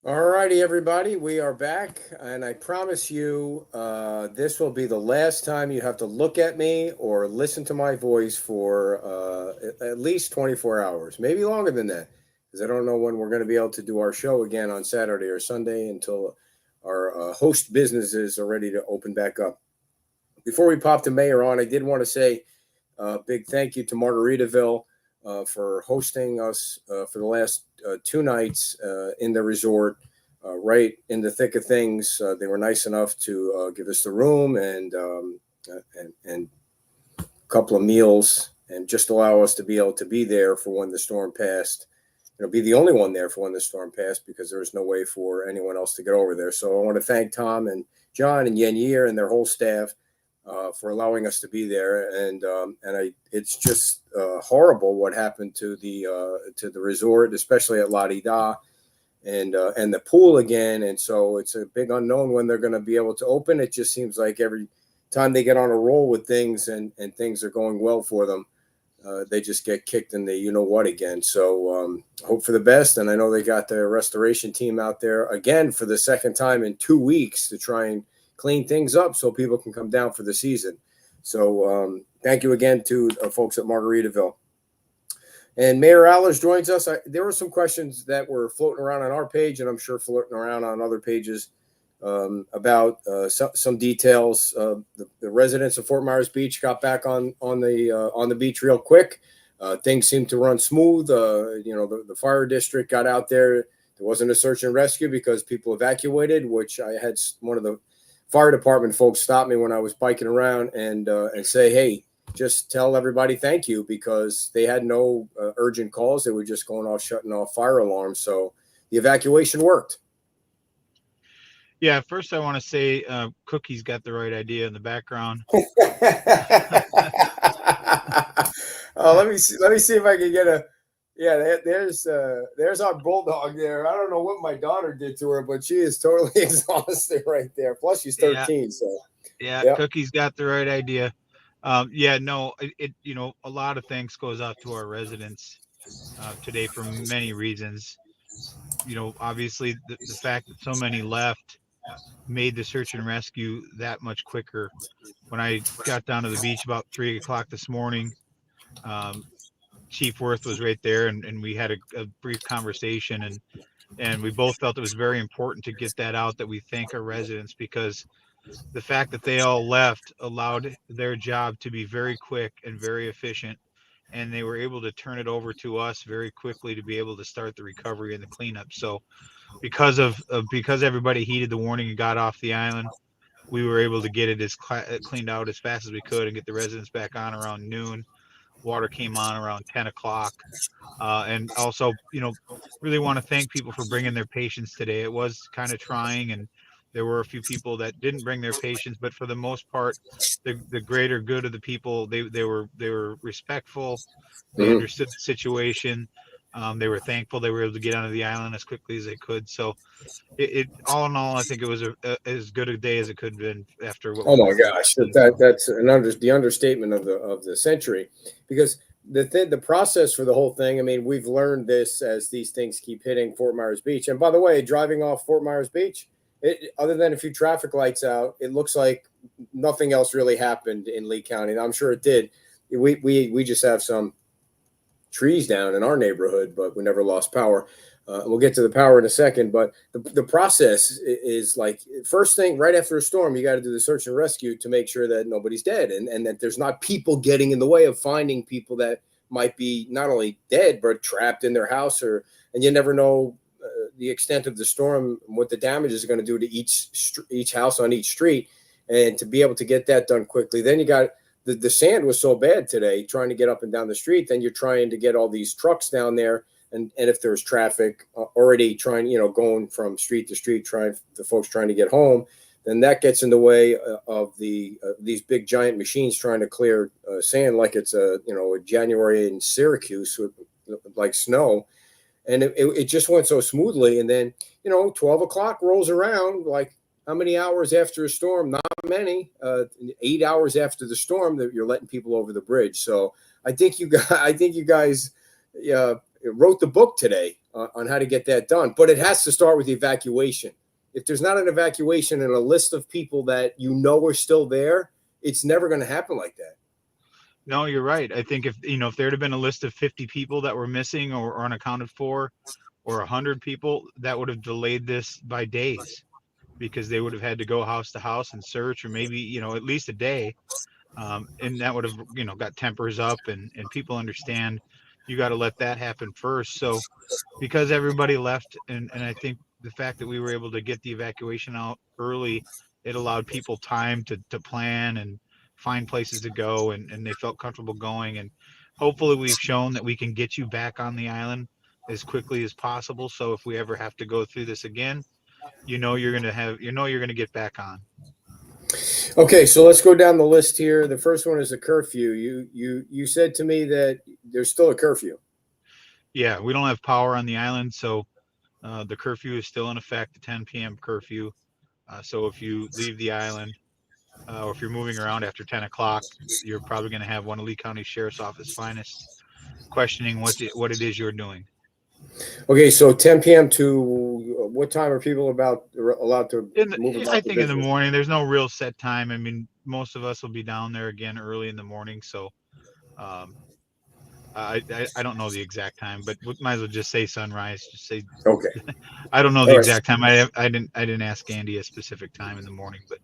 All righty, everybody, we are back, and I promise you, this will be the last time you have to look at me or listen to my voice for at least 24 hours, maybe longer than that, because I don't know when we're going to be able to do our show again on Saturday or Sunday until our host businesses are ready to open back up. Before we pop the mayor on, I did want to say a big thank you to Margaritaville for hosting us for the last 2 nights in the resort, right in the thick of things. They were nice enough to give us the room and a couple of meals, and just allow us to be able to be there for when the storm passed. Be the only one there for when the storm passed, because there was no way for anyone else to get over there. So I want to thank Tom and John and Yen Year and their whole staff for allowing us to be there, it's just horrible what happened to the resort, especially at La Di Da, and the pool again. And so it's a big unknown when they're going to be able to open. It just seems like every time they get on a roll with things and things are going well for them, they just get kicked in the what again. So hope for the best, and I know they got the restoration team out there again for the second time in 2 weeks to try and clean things up so people can come down for the season. So thank you again to folks at Margaritaville. And Mayor Allers joins us. There were some questions that were floating around on our page, and I'm sure floating around on other pages about some details. The residents of Fort Myers Beach got back on the beach real quick. Things seemed to run smooth. The fire district got out there. There wasn't a search and rescue because people evacuated, which I had one of the fire department folks stop me when I was biking around and say, hey, just tell everybody thank you, because they had no urgent calls. They were just going off, shutting off fire alarms. So the evacuation worked. Yeah, first I want to say Cookie's got the right idea in the background. Let me see if I can get a. Yeah, there's our bulldog there. I don't know what my daughter did to her, but she is totally exhausted right there. Plus, she's 13. Yeah. So yeah, Cookie's got the right idea. A lot of thanks goes out to our residents today for many reasons. Obviously the fact that so many left made the search and rescue that much quicker. When I got down to the beach about 3 o'clock this morning, um, Chief Worth was right there, and we had a brief conversation, and we both felt it was very important to get that out, that we thank our residents, because the fact that they all left allowed their job to be very quick and very efficient, and they were able to turn it over to us very quickly to be able to start the recovery and the cleanup. So because everybody heeded the warning and got off the island, we were able to get it cleaned out as fast as we could and get the residents back on around noon. Water came on around 10 o'clock. And also, really want to thank people for bringing their patients today. It was kind of trying, and there were a few people that didn't bring their patients, but for the most part, the greater good of the people, they were respectful. They understood the situation. They were thankful they were able to get onto the island as quickly as they could. So it all in all, I think it was as good a day as it could have been after what. Oh my gosh, that's the understatement of the century, because the process for the whole thing. I mean, we've learned this as these things keep hitting Fort Myers Beach. And by the way, driving off Fort Myers Beach, other than a few traffic lights out, it looks like nothing else really happened in Lee County. And I'm sure it did. We just have some trees down in our neighborhood, but we never lost power. We'll get to the power in a second, but the process is like, first thing right after a storm, you got to do the search and rescue to make sure that nobody's dead, and that there's not people getting in the way of finding people that might be not only dead but trapped in their house, and you never know the extent of the storm, what the damage is going to do to each house on each street, and to be able to get that done quickly. Then you got the sand was so bad today, trying to get up and down the street. Then you're trying to get all these trucks down there. And if there's traffic already trying, going from street to street, the folks trying to get home, then that gets in the way of these big giant machines trying to clear sand, like it's a January in Syracuse with like snow, and it just went so smoothly. And then 12 o'clock rolls around, like how many hours after a storm? Not many. 8 hours after the storm, that you're letting people over the bridge. So I think you guys wrote the book today on how to get that done. But it has to start with the evacuation. If there's not an evacuation and a list of people that you know are still there, it's never going to happen like that. No, you're right. I think if if there'd have been a list of 50 people that were missing or unaccounted for, or 100 people, that would have delayed this by days, because they would have had to go house to house and search, or maybe at least a day. And that would have got tempers up, and people understand you got to let that happen first. So because everybody left, and I think the fact that we were able to get the evacuation out early, it allowed people time to plan and find places to go, and they felt comfortable going. And hopefully we've shown that we can get you back on the island as quickly as possible. So if we ever have to go through this again, you're gonna get back on. Okay, so let's go down the list here. The first one is a curfew. You said to me that there's still a curfew. Yeah, we don't have power on the island, so the curfew is still in effect, the 10 p.m. curfew. So if you leave the island, or if you're moving around after 10 o'clock, you're probably going to have one of Lee County Sheriff's Office finest questioning what it is you're doing. Okay, so 10 p.m. to what time are people allowed to move about I the think in the business? morning. There's no real set time. I mean, most of us will be down there again early in the morning, so um, I don't know the exact time, but we might as well just say sunrise. Just say Okay, I don't know the all right. exact time. I didn't ask Andy a specific time in the morning, but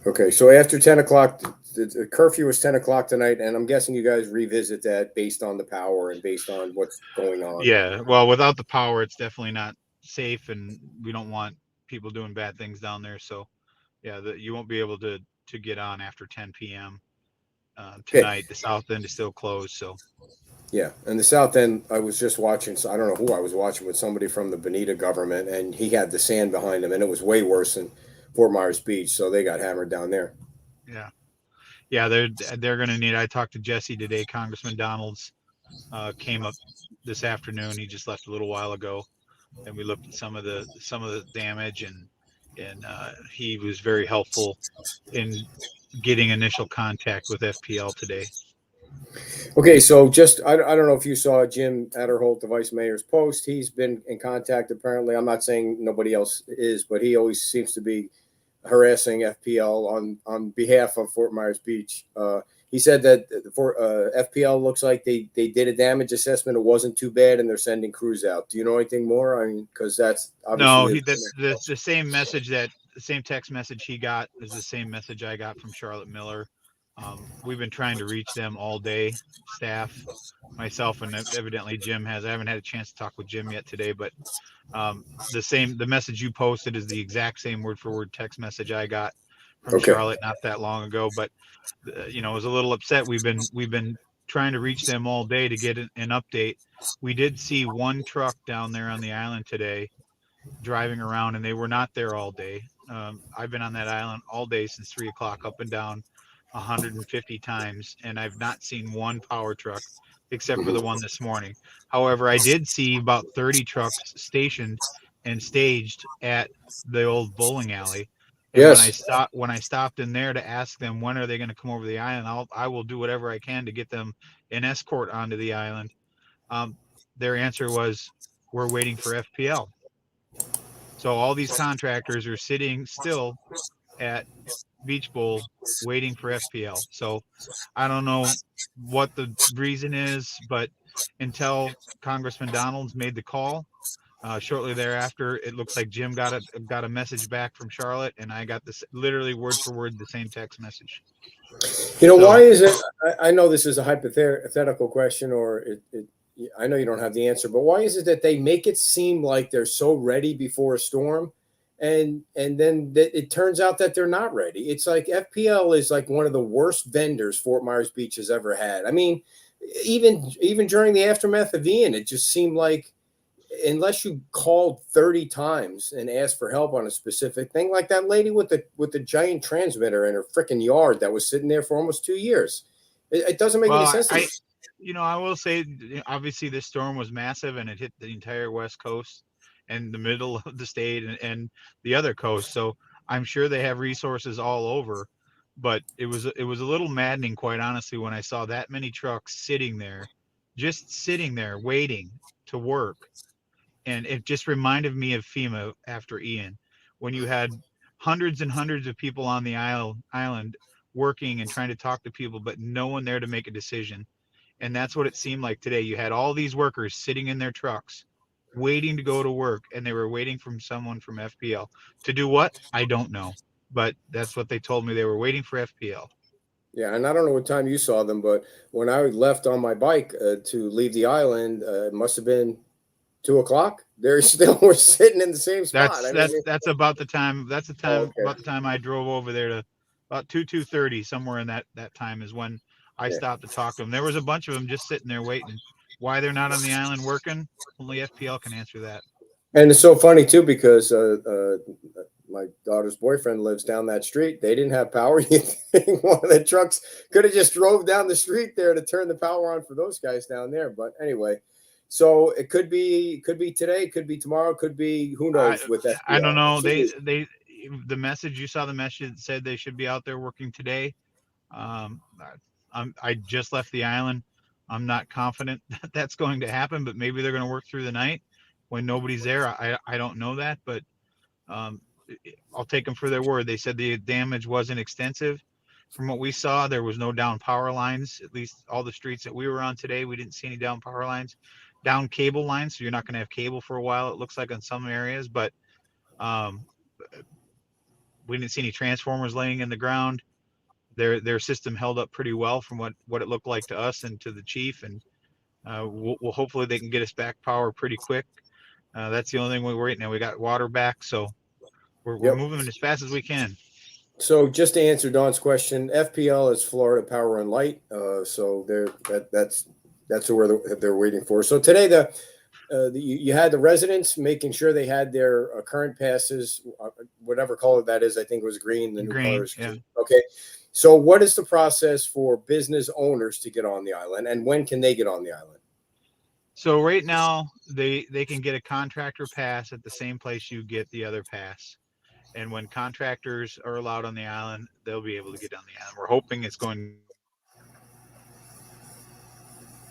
Okay, so after 10 o'clock, the curfew is 10 o'clock tonight, and I'm guessing you guys revisit that based on the power and based on what's going on. yeah. Well, without the power, it's definitely not safe, and we don't want people doing bad things down there. So yeah, you won't be able to get on after 10 p.m. Okay, Tonight. The south end is still closed, so yeah, and the South End, I was just watching, so I don't know who I was watching with, somebody from the Bonita government, and he had the sand behind him, and it was way worse than Fort Myers Beach, so they got hammered down there. yeah, yeah. They're going to need. I talked to Jesse today. Congressman Donalds came up this afternoon. He just left a little while ago, and we looked at some of the damage, and he was very helpful in getting initial contact with FPL today. Okay, so I don't know if you saw Jim Adderholt, the vice mayor's post. He's been in contact apparently. I'm not saying nobody else is, but he always seems to be harassing FPL on behalf of Fort Myers Beach. He said that for FPL looks like they did a damage assessment. It wasn't too bad, and they're sending crews out. Do you know anything more? I mean, because that's No, obviously the same message the same text message he got is the same message I got from Charlotte Miller. We've been trying to reach them all day, staff, myself, and evidently Jim has. I haven't had a chance to talk with Jim yet today, but the message you posted is the exact same word for word text message I got from okay. Charlotte not that long ago. But I was a little upset. We've been trying to reach them all day to get an update. We did see one truck down there on the island today driving around, and they were not there all day. I've been on that island all day since 3 o'clock, up and down 150 times, and I've not seen one power truck except for the Mhm. one this morning. However, I did see about 30 trucks stationed and staged at the old bowling alley. And when I Yes. stopped in there to ask them when are they going to come over the island, I will do whatever I can to get them an escort onto the island. Um, their answer was, "We're waiting for FPL." So all these contractors are sitting still at Beach Bowl waiting for FPL. So I don't know what the reason is, but until Congressman Donalds made the call, shortly thereafter, it looks like Jim got a message back from Charlotte, and I got this literally word for word the same text message. You know, why So is it? I know this is a hypothetical question, or I know you don't have the answer, but why is it that they make it seem like they're so ready before a storm, and then it turns out that they're not ready? It's like FPL is like one of the worst vendors Fort Myers Beach has ever had. I mean, even during the aftermath of Ian, it just seemed like unless you called 30 times and asked for help on a specific thing, like that lady with the giant transmitter in her freaking yard that was sitting there for almost 2 years. It doesn't make any well, sense to me. I will say, obviously this storm was massive and it hit the entire West Coast and the middle of the state and the other coast. So I'm sure they have resources all over, but it was a little maddening, quite honestly, when I saw that many trucks sitting there, just sitting there waiting to work. And it just reminded me of FEMA after Ian, when you had hundreds and hundreds of people on the island working and trying to talk to people, but no one there to make a decision. And that's what it seemed like today. You had all these workers sitting in their trucks waiting to go to work, and they were waiting from someone from FPL to do what? I don't know. But that's what they told me. They were waiting for FPL. Yeah, and I don't know what time you saw them, but when I left on my bike to leave the island, it must have been 2 o'clock. They still were sitting in the same spot. That's I mean, that's that's about the time. That's the oh, time okay, about the time I drove over there to about 2:30, somewhere in that time is when I yeah. stopped to talk to them. There was a bunch of them just sitting there waiting. Why they're not on the island working? Only FPL can answer that. And it's so funny too because my daughter's boyfriend lives down that street. They didn't have power. You think one of the trucks could have just drove down the street there to turn the power on for those guys down there. But anyway, so it could be today, could be tomorrow, could be who I knows with I don't FPL. know. They the message, you saw the message, said they should be out there working today. I just left the island. I'm not confident that that's going to happen, but maybe they're going to work through the night when nobody's there. I don't know that, but um, I'll take them for their word. They said the damage wasn't extensive. From what we saw, there was no down power lines. At least all the streets that we were on today, we didn't see any down power lines, down cable lines. So you're not going to have cable for a while. It looks like in some areas, but um, we didn't see any transformers laying in the ground. Their system held up pretty well from what it looked like to us and to the chief, and we'll hopefully they can get us back power pretty quick. That's the only thing we're waiting. Now we got water back, so we're Yep. moving as fast as we can. So just to answer Don's question, FPL is Florida Power and Light. So that's who they're waiting for. So today you had the residents making sure they had their current passes, whatever color that is. I think it was green. The new color Green, is yeah. green. Okay. So what is the process for business owners to get on the island, and when can they get on the island? So right now they can get a contractor pass at the same place you get the other pass. And when contractors are allowed on the island, they'll be able to get on the island. We're hoping it's going.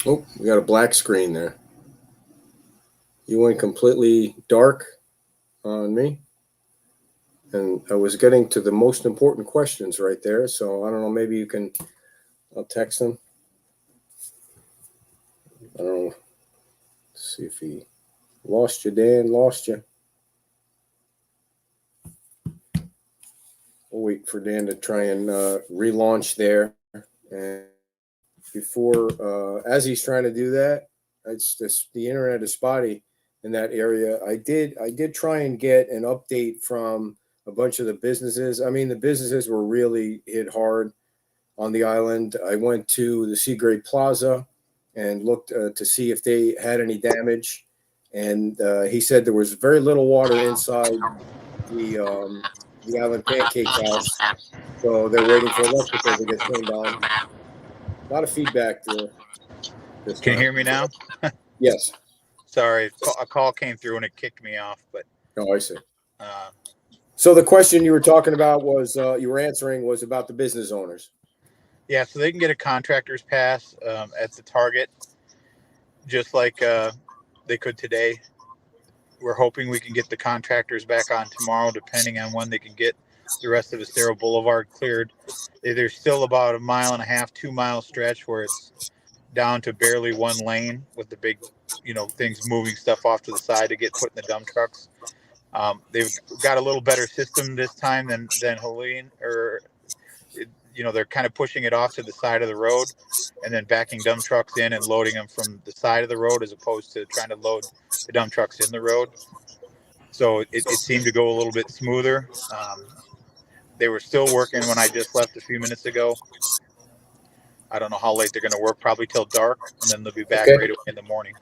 Oh, we got a black screen there. You went completely dark on me. And I was getting to the most important questions right there. So I don't know, maybe you can, I'll text him. I don't know. Let's see if he lost you, Dan, lost you. We'll wait for Dan to try and relaunch there. And before, as he's trying to do that, it's just the internet is spotty in that area. I did try and get an update from a bunch of the businesses. I mean, the businesses were really hit hard on the island. I went to the Seagrave Plaza and looked to see if they had any damage. And he said there was very little water inside the Island Pancake House. So they're waiting for electrical to get turned on. A lot of feedback there this Can you time. hear me now? Yes. Sorry, a call came through and it kicked me off. But Oh, I see. uh, So the question you were talking about was you were answering was about the business owners. yeah, so they can get a contractor's pass at the Target, just like they could today. We're hoping we can get the contractors back on tomorrow, depending on when they can get the rest of Estero Boulevard cleared. There's still about a mile and a half, 2 mile stretch where it's down to barely one lane with the big, things moving stuff off to the side to get put in the dump trucks. They've got a little better system this time than Helene, or they're kind of pushing it off to the side of the road and then backing dump trucks in and loading them from the side of the road as opposed to trying to load the dump trucks in the road. So it seemed to go a little bit smoother. They were still working when I just left a few minutes ago. I don't know how late they're going to work, probably till dark, and then they'll be back Okay. right away in the morning.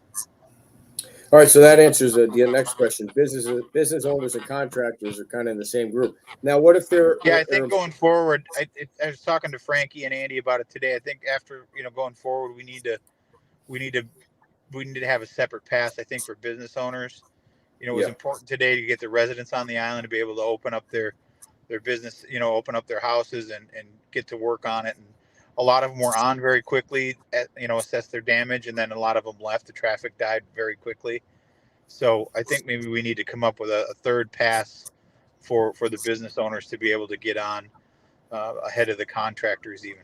All right. So that answers the next question. Business owners and contractors are kind of in the same group. Now, what if they're Yeah, I think going forward, I was talking to Frankie and Andy about it today. I think after going forward, we need to have a separate pass. I think for business owners, it was important today to get the residents on the island to be able to open up their business, open up their houses and get to work on it. And a lot of them were on very quickly, assess their damage, and then a lot of them left. The traffic died very quickly. So I think maybe we need to come up with a third pass for the business owners to be able to get on ahead of the contractors even.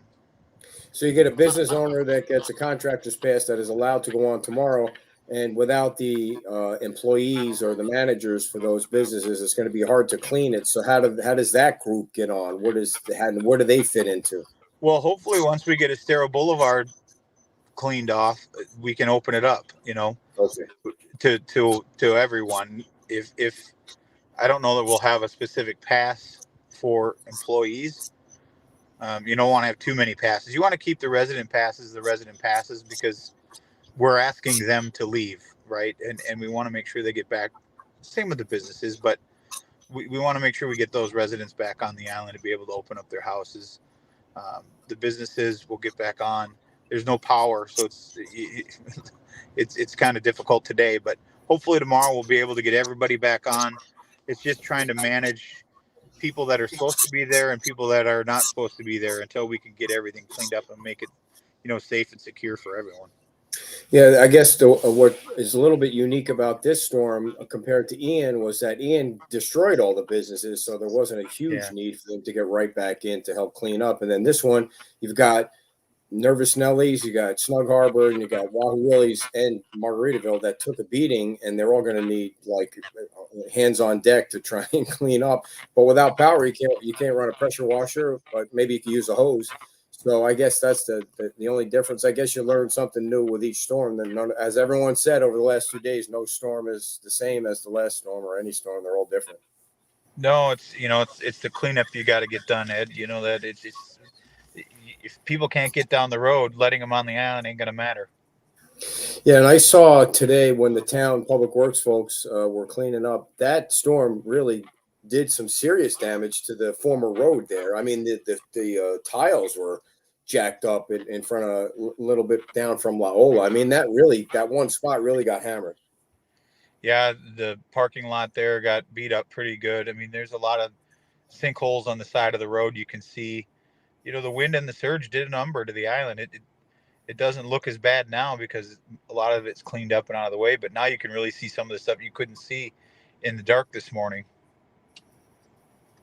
So you get a business owner that gets a contractor's pass that is allowed to go on tomorrow, and without the employees or the managers for those businesses, it's going to be hard to clean it. So how does that group get on? Where do they fit into? Well, hopefully once we get Estero Boulevard cleaned off, we can open it up, Okay. to everyone. If I don't know that we'll have a specific pass for employees. You don't want to have too many passes. You want to keep the resident passes because we're asking them to leave, right? And we want to make sure they get back. Same with the businesses, but we want to make sure we get those residents back on the island to be able to open up their houses. The businesses will get back on. There's no power, so it's kind of difficult today, but hopefully tomorrow we'll be able to get everybody back on. It's just trying to manage people that are supposed to be there and people that are not supposed to be there until we can get everything cleaned up and make it, safe and secure for everyone. Yeah, I guess what is a little bit unique about this storm compared to Ian was that Ian destroyed all the businesses, so there wasn't a huge Yeah. need for them to get right back in to help clean up. And then this one, you've got Nervous Nellies, you got Snug Harbor, and you got Wahoo Willies and Margaritaville that took a beating, and they're all going to need like hands on deck to try and clean up. But without power, you can't run a pressure washer, but maybe you can use a hose. So I guess that's the only difference. I guess you learn something new with each storm. Then, as everyone said over the last 2 days, no storm is the same as the last storm or any storm. They're all different. No, it's the cleanup you got to get done, Ed. You know that it's if people can't get down the road, letting them on the island ain't gonna matter. Yeah, and I saw today when the town public works folks were cleaning up, that storm really did some serious damage to the former road there. I mean, the tiles were jacked up in front of a little bit down from La Ola. I mean, that one spot really got hammered. Yeah, the parking lot there got beat up pretty good. I mean, there's a lot of sinkholes on the side of the road. You can see, the wind and the surge did a number to the island. It doesn't look as bad now because a lot of it's cleaned up and out of the way. But now you can really see some of the stuff you couldn't see in the dark this morning.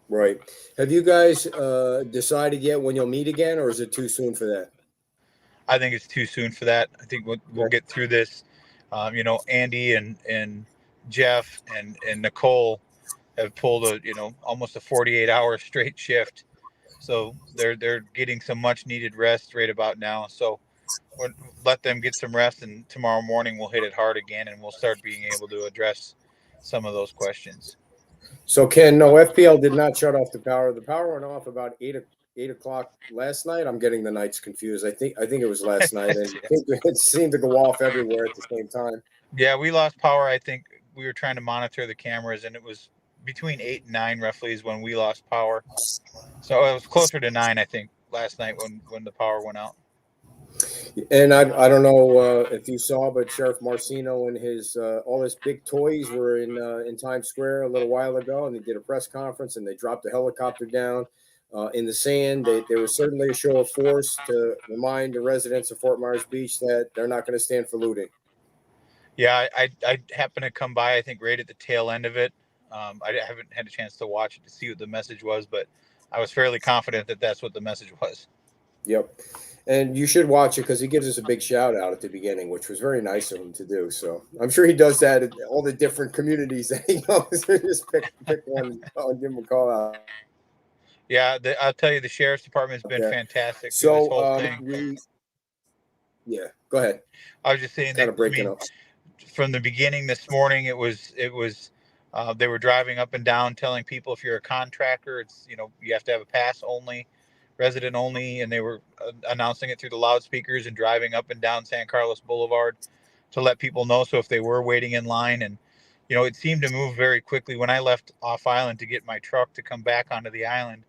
Right. Have you guys decided yet when you'll meet again, or is it too soon for that? I think it's too soon for that. I think we'll Okay. get through this. Andy and Jeff and Nicole have pulled almost a 48-hour straight shift, so they're getting some much needed rest right about now. So we'll let them get some rest, and tomorrow morning we'll hit it hard again, and we'll start being able to address some of those questions. So Ken, no, FPL did not shut off the power. The power went off about 8 o'clock last night. I'm getting the nights confused. I think it was last night, and I think it seemed to go off everywhere at the same time. Yeah, we lost power. I think we were trying to monitor the cameras, and it was between 8 and 9 roughly is when we lost power. So it was closer to 9, I think, last night when the power went out. And I don't know if you saw, but Sheriff Marcino and his all his big toys were in Times Square a little while ago, and they did a press conference, and they dropped a helicopter down in the sand. They were certainly a show of force to remind the residents of Fort Myers Beach that they're not going to stand for looting. Yeah, I happened to come by, I think, right at the tail end of it. I haven't had a chance to watch it to see what the message was, but I was fairly confident that that's what the message was. Yep. And you should watch it because he gives us a big shout out at the beginning, which was very nice of him to do. So I'm sure he does that at all the different communities that he goes. Just pick one and give him a call out. Yeah, I'll tell you, the sheriff's department's been fantastic through this So whole thing. Yeah, go ahead. I was just saying Kind that, of breaking up. from the beginning this morning, it was they were driving up and down telling people if you're a contractor, it's you have to have a pass only, resident only, and they were announcing it through the loudspeakers and driving up and down San Carlos Boulevard to let people know. So if they were waiting in line, and it seemed to move very quickly. When I left off island to get my truck to come back onto the island,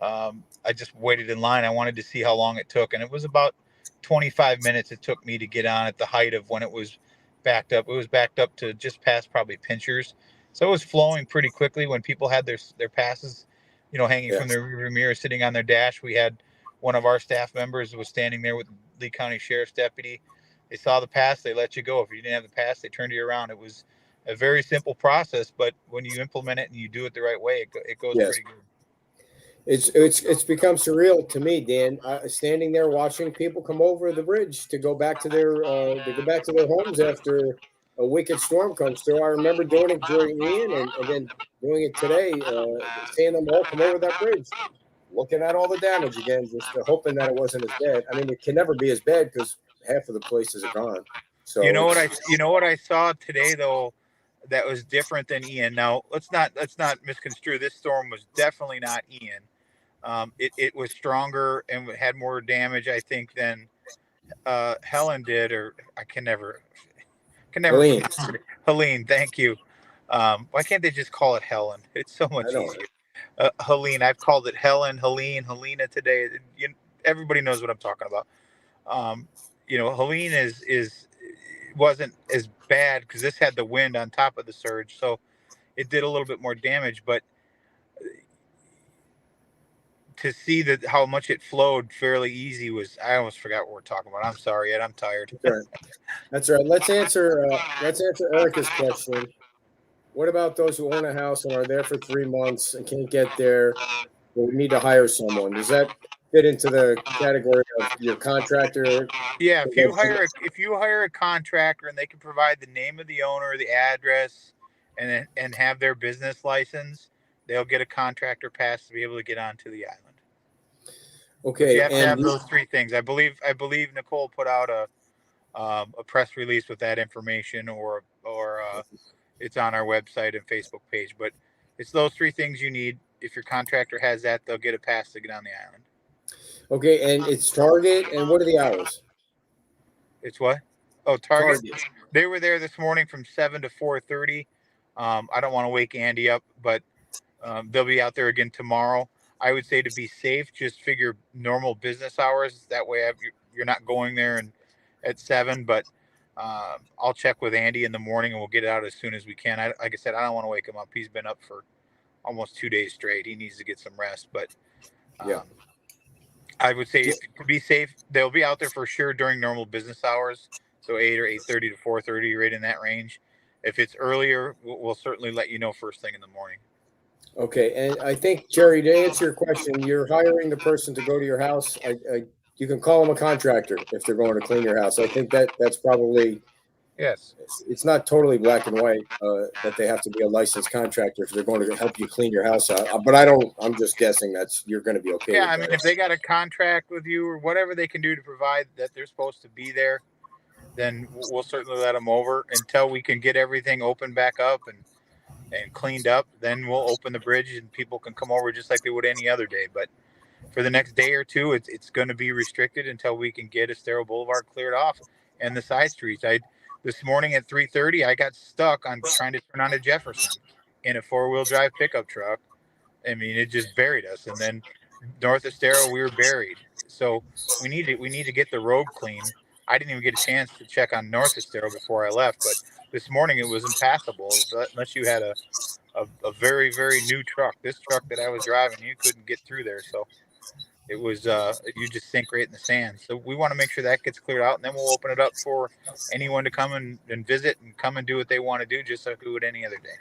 I just waited in line. I wanted to see how long it took, and it was about 25 minutes it took me to get on at the height of when it was backed up. It was backed up to just past probably Pinchers, so it was flowing pretty quickly when people had their passes, hanging from their rearview mirror, sitting on their dash. We had one of our staff members was standing there with the Lee County Sheriff's deputy. They saw the pass, they let you go. If you didn't have the pass, they turned you around. It was a very simple process, but when you implement it and you do it the right way, it goes Yes. pretty good. It's become surreal to me, Dan. Standing there watching people come over the bridge to go back to their homes after a wicked storm comes through. I remember doing it during Ian, and then doing it today, seeing them all come over that bridge, looking at all the damage again, just hoping that it wasn't as bad. I mean, it can never be as bad because half of the places are gone. So You know what I saw today though, that was different than Ian. Now let's not misconstrue. This storm was definitely not Ian. It was stronger and had more damage, I think, than Helen did, or I can never Helene, pronounce it. Helene, thank you. Why can't they just call it Helen? It's so I much know. easier. Helene, I've called it Helen, Helene, Helena today. Everybody knows what I'm talking about. Um, Helene is wasn't as bad because this had the wind on top of the surge, so it did a little bit more damage. But to see that how much it flowed fairly easy was, I almost forgot what we're talking about. I'm sorry, Ed. I'm tired. That's right. That's right. Let's answer Erica's question. What about those who own a house and are there for 3 months and can't get there? Well, we need to hire someone. Does that fit into the category of your contractor? Yeah, if you hire a contractor and they can provide the name of the owner, the address, and have their business license, they'll get a contractor pass to be able to get onto the island. But you Okay, have to and have those three things. I believe Nicole put out a press release with that information, or it's on our website and Facebook page. But it's those three things you need. If your contractor has that, they'll get a pass to get on the island. okay, and it's Target. And what are the hours? It's what? Oh, Target. Target. They were there this morning from 7 to 4:30. I don't want to wake Andy up, but they'll be out there again tomorrow. I would say to be safe, just figure normal business hours. That way, you're not going there and at 7. But I'll check with Andy in the morning, and we'll get it out as soon as we can. Like I said, I don't want to wake him up. He's been up for almost 2 days straight. He needs to get some rest. But Yeah. I would say to be safe, they'll be out there for sure during normal business hours, so 8 or 8:30 to 4:30, right in that range. If it's earlier, we'll certainly let you know first thing in the morning. Okay, and I think Jerry, to answer your question, you're hiring the person to go to your house. You can call them a contractor if they're going to clean your house. I think that's probably Yes. it's not totally black and white that they have to be a licensed contractor if they're going to help you clean your house out. But I don't. I'm just guessing you're going to be okay. Yeah, with I mean, that. if they got a contract with you or whatever they can do to provide that they're supposed to be there, then we'll certainly let them over until we can get everything opened back up and cleaned up. Then we'll open the bridge and people can come over just like they would any other day. But for the next day or two, it's going to be restricted until we can get Estero Boulevard cleared off and the side streets. This morning at 3:30, I got stuck on trying to turn onto Jefferson in a 4-wheel drive pickup truck. I mean, it just buried us. And then north Estero, we were buried. So we need to get the road clean. I didn't even get a chance to check on north Estero before I left, but this morning it was impassable unless you had a very, very new truck. This truck that I was driving, you couldn't get through there. So it was you just sink right in the sand. So we want to make sure that gets cleared out, and then we'll open it up for anyone to come and visit and come and do what they want to do, just like we would any other day.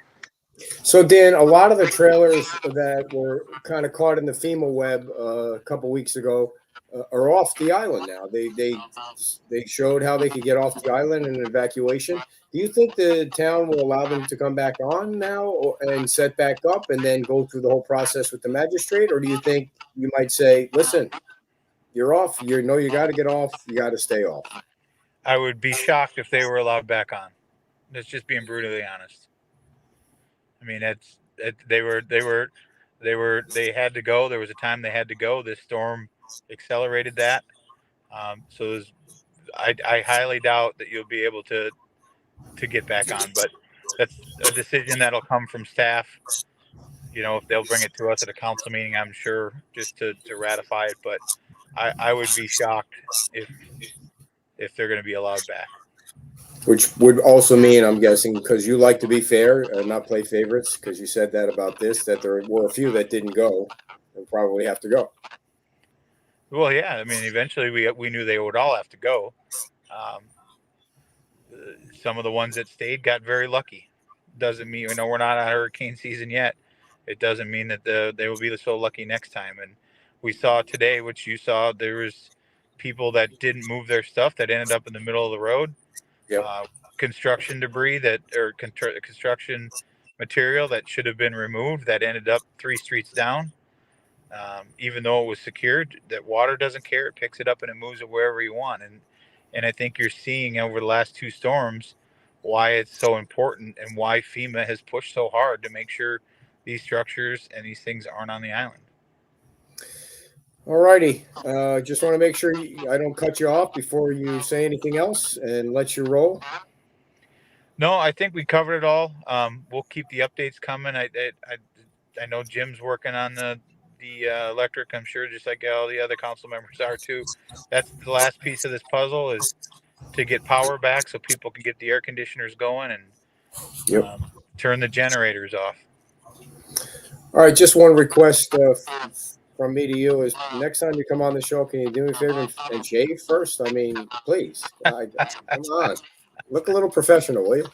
So, Dan, a lot of the trailers that were kind of caught in the FEMA web a couple weeks ago are off the island now. They showed how they could get off the island in an evacuation. Do you think the town will allow them to come back on now and set back up and then go through the whole process with the magistrate? Or do you think you might say, listen, you're off. You know you got to get off. You got to stay off. I would be shocked if they were allowed back on. That's just being brutally honest. I mean, they had to go. There was a time they had to go. This storm accelerated that. I highly doubt that you'll be able to get back on, but that's a decision that'll come from staff. If they'll bring it to us at a council meeting, I'm sure, just to ratify it. But I would be shocked if they're going to be allowed back. Which would also mean, I'm guessing, because you like to be fair and not play favorites, because you said that about this, that there were a few that didn't go and probably have to go. Well, yeah. I mean, eventually we knew they would all have to go. Some of the ones that stayed got very lucky. doesn't mean, we're not on hurricane season yet. It doesn't mean that they will be so lucky next time. And we saw today, which you saw, there was people that didn't move their stuff that ended up in the middle of the road. Yep. Construction debris construction material that should have been removed that ended up 3 streets down. Even though it was secured, that water doesn't care. It picks it up and it moves it wherever you want. And I think you're seeing over the last 2 storms why it's so important and why FEMA has pushed so hard to make sure these structures and these things aren't on the island. All righty. Just want to make sure I don't cut you off before you say anything else and let you roll. No, I think we covered it all. We'll keep the updates coming. I know Jim's working on the electric. I'm sure just like all the other council members are too. That's the last piece of this puzzle, is to get power back so people can get the air conditioners going and Yep. turn the generators off. All right. Just one request from me to you is next time you come on the show, can you do me a favor and shave first? I mean, please. Come on. Look a little professional, will you?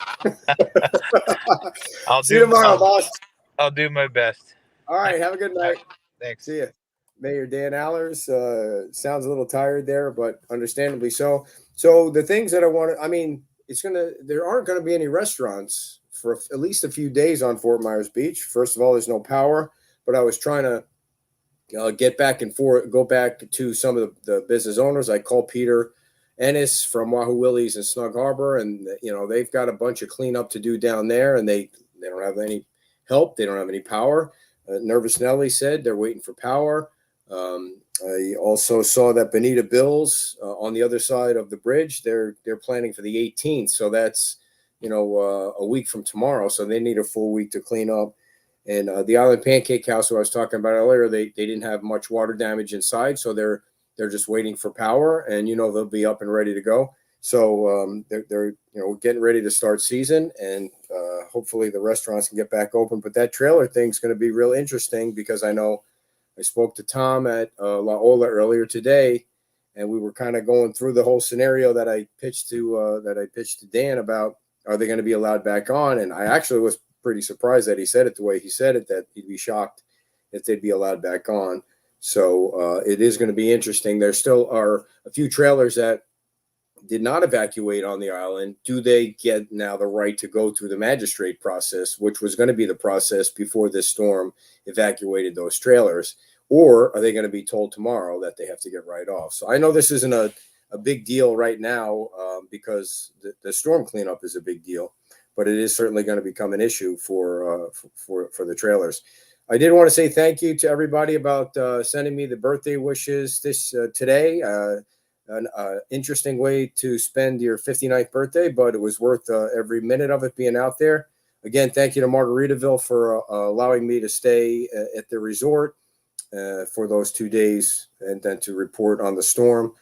See you tomorrow, boss. I'll do my best. All right. Have a good night. Thanks. See you. Mayor Dan Allers sounds a little tired there, but understandably so. So the things that I want to, I mean, there aren't going to be any restaurants for at least a few days on Fort Myers Beach. First of all, there's no power, but I was trying to get back and forth, go back to some of the business owners. I called Peter Ennis from Wahoo Willie's in Snug Harbor, and they've got a bunch of cleanup to do down there, and they don't have any help. They don't have any power. Nervous Nelly said they're waiting for power. I also saw that Bonita Bills on the other side of the bridge. They're planning for the 18th, so that's a week from tomorrow. So they need a full week to clean up. And the Island Pancake House, who I was talking about earlier, they didn't have much water damage inside, so they're just waiting for power, and they'll be up and ready to go. So they're getting ready to start season, and hopefully the restaurants can get back open. But that trailer thing's going to be real interesting, because I know I spoke to Tom at La Ola earlier today, and we were kind of going through the whole scenario that I pitched to Dan about, are they going to be allowed back on? And I actually was pretty surprised that he said it the way he said it, that he'd be shocked if they'd be allowed back on. So it is going to be interesting. There still are a few trailers that did not evacuate on the island. Do they get now the right to go through the magistrate process, which was going to be the process before this storm evacuated those trailers? Or are they going to be told tomorrow that they have to get right off? So I know this isn't a big deal right now because the storm cleanup is a big deal, but it is certainly going to become an issue for the trailers. I did want to say thank you to everybody about sending me the birthday wishes today. An interesting way to spend your 59th birthday, but it was worth every minute of it being out there. Again, thank you to Margaritaville for allowing me to stay at the resort for those 2 days and then to report on the storm.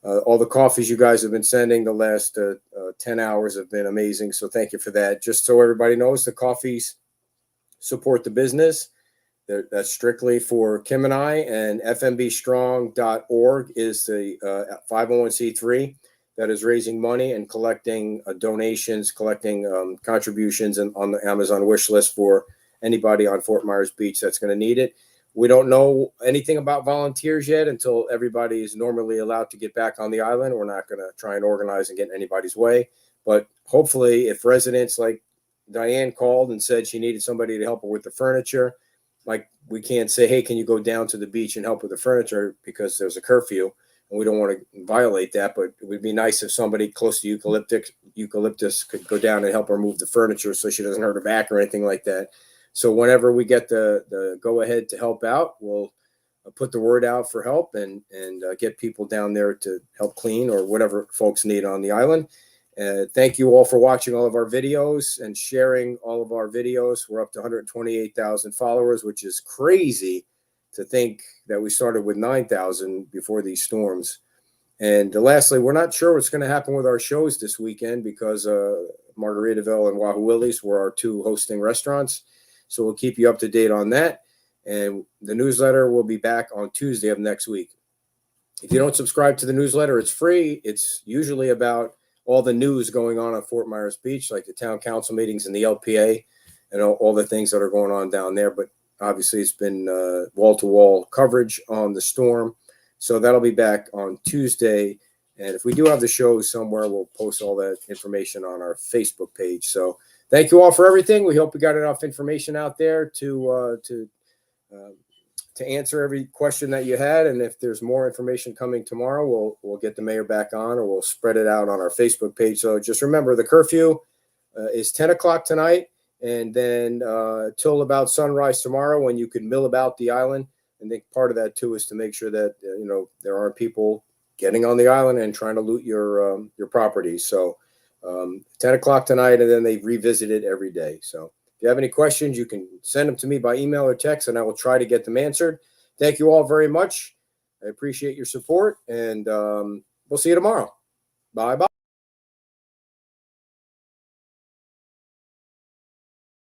All the coffees you guys have been sending the last 10 hours have been amazing. So thank you for that. Just so everybody knows, the coffees support the business. That's strictly for Kim and I, and FMBstrong.org is the 501c3 that is raising money and collecting donations, collecting contributions on the Amazon wish list for anybody on Fort Myers Beach that's going to need it. We don't know anything about volunteers yet until everybody is normally allowed to get back on the island. We're not going to try and organize and get in anybody's way. But hopefully, if residents like Diane called and said she needed somebody to help her with the furniture, like we can't say, hey, can you go down to the beach and help with the furniture because there's a curfew and we don't want to violate that. But it would be nice if somebody close to eucalyptus could go down and help her move the furniture so she doesn't hurt her back or anything like that. So whenever we get the go ahead to help out, we'll put the word out for help and get people down there to help clean or whatever folks need on the island. Thank you all for watching all of our videos and sharing all of our videos. We're up to 128,000 followers, which is crazy to think that we started with 9,000 before these storms. And lastly, we're not sure what's going to happen with our shows this weekend because Margaritaville and Wahoo Willie's were our two hosting restaurants. So we'll keep you up to date on that. And the newsletter will be back on Tuesday of next week. If you don't subscribe to the newsletter, it's free. It's usually about all the news going on Fort Myers Beach, like the town council meetings and the LPA and all the things that are going on down there. But obviously it's been wall-to-wall coverage on the storm. So that'll be back on Tuesday. And if we do have the show somewhere, we'll post all that information on our Facebook page. So thank you all for everything. We hope we got enough information out there to answer every question that you had. And if there's more information coming tomorrow, we'll get the mayor back on, or we'll spread it out on our Facebook page. So just remember, the curfew is 10 o'clock tonight, and then till about sunrise tomorrow, when you can mill about the island. I think part of that too is to make sure that there aren't people getting on the island and trying to loot your property. So 10 o'clock tonight, and then they revisit it every day. So if you have any questions, you can send them to me by email or text, and I will try to get them answered. Thank you all very much. I appreciate your support, and we'll see you tomorrow. Bye-bye.